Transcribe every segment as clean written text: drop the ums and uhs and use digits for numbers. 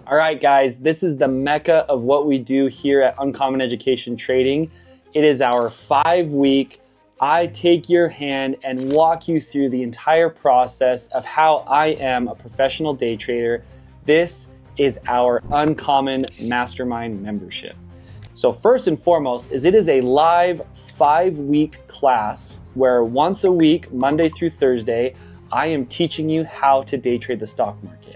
All right, guys, this is the mecca of what we do here at Uncommon Education Trading. It is our 5-week, I take your hand and walk you through the entire process of how I am a professional day trader. This is our Uncommon Mastermind membership. So first and foremost is it is a live 5-week class where once a week, Monday through Thursday, I am teaching you how to day trade the stock market.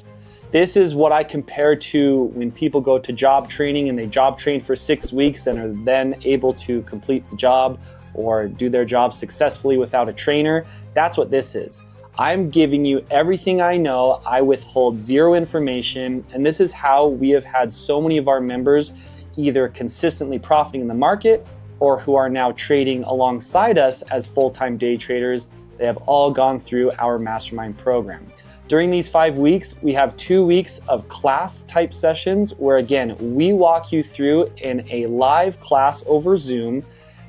This is what I compare to when people go to job training and they job train for 6 weeks and are then able to complete the job or do their job successfully without a trainer. That's what this is. I'm giving you everything I know. I withhold zero information, and this is how we have had so many of our members either consistently profiting in the market or who are now trading alongside us as full-time day traders. They have all gone through our Mastermind program. During these 5 weeks, we have 2 weeks of class type sessions where again, we walk you through in a live class over Zoom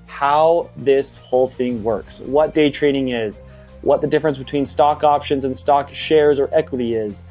how this whole thing works, what day trading is, what the difference between stock options and stock shares or equity is,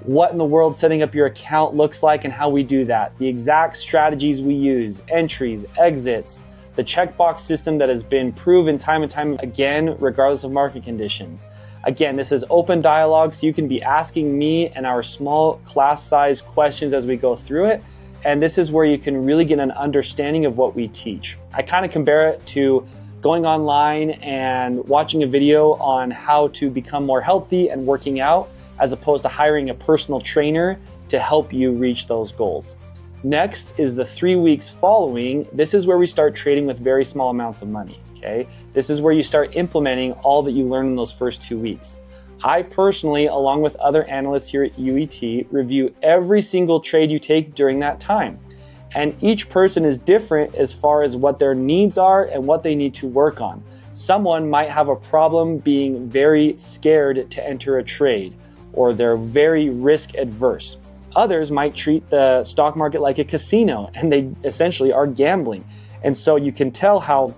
what in the world setting up your account looks like and how we do that, the exact strategies we use, entries, exits, the checkbox system that has been proven time and time again, regardless of market conditions. Again, this is open dialogue, so you can be asking me and our small class size questions as we go through it. And this is where you can really get an understanding of what we teach. I kind of compare it to going online and watching a video on how to become more healthy and working out, as opposed to hiring a personal trainer to help you reach those goals. Next is the 3 weeks following. This is where we start trading with very small amounts of money, okay? This is where you start implementing all that you learn in those first 2 weeks. I personally, along with other analysts here at UET, review every single trade you take during that time. And each person is different as far as what their needs are and what they need to work on. Someone might have a problem being very scared to enter a trade, or they're very risk adverse. Others might treat the stock market like a casino and they essentially are gambling. And so you can tell how,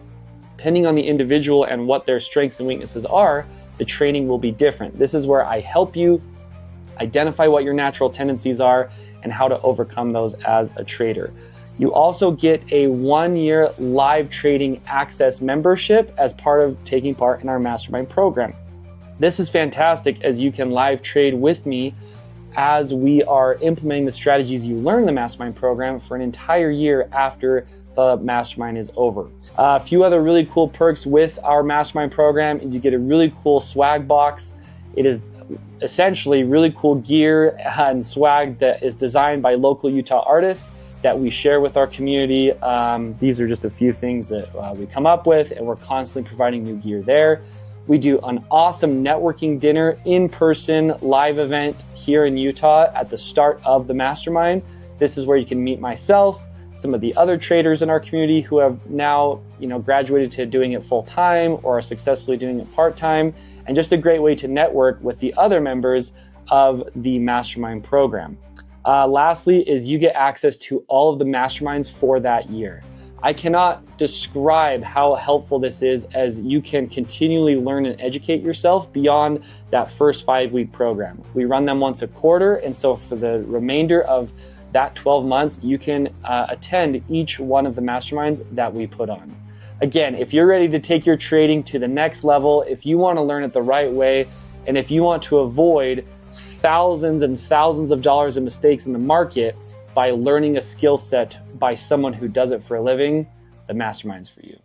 depending on the individual and what their strengths and weaknesses are, the training will be different. This is where I help you identify what your natural tendencies are and how to overcome those as a trader. You also get a 1-year live trading access membership as part of taking part in our Mastermind program. This is fantastic as you can live trade with me as we are implementing the strategies you learn in the Mastermind program for an entire year after the Mastermind is over. A few other really cool perks with our Mastermind program is you get a really cool swag box. It is essentially really cool gear and swag that is designed by local Utah artists that we share with our community. These are just a few things that we come up with, and we're constantly providing new gear there. We do an awesome networking dinner, in-person live event here in Utah at the start of the Mastermind. This is where you can meet myself, some of the other traders in our community who have now, graduated to doing it full-time or are successfully doing it part-time, and just a great way to network with the other members of the Mastermind program. Lastly is you get access to all of the Masterminds for that year. I cannot describe how helpful this is as you can continually learn and educate yourself beyond that first 5-week program. We run them once a quarter, and so for the remainder of that 12 months, you can attend each one of the Masterminds that we put on. Again, if you're ready to take your trading to the next level, if you want to learn it the right way, and if you want to avoid thousands and thousands of dollars of mistakes in the market by learning a skill set by someone who does it for a living, the Mastermind's for you.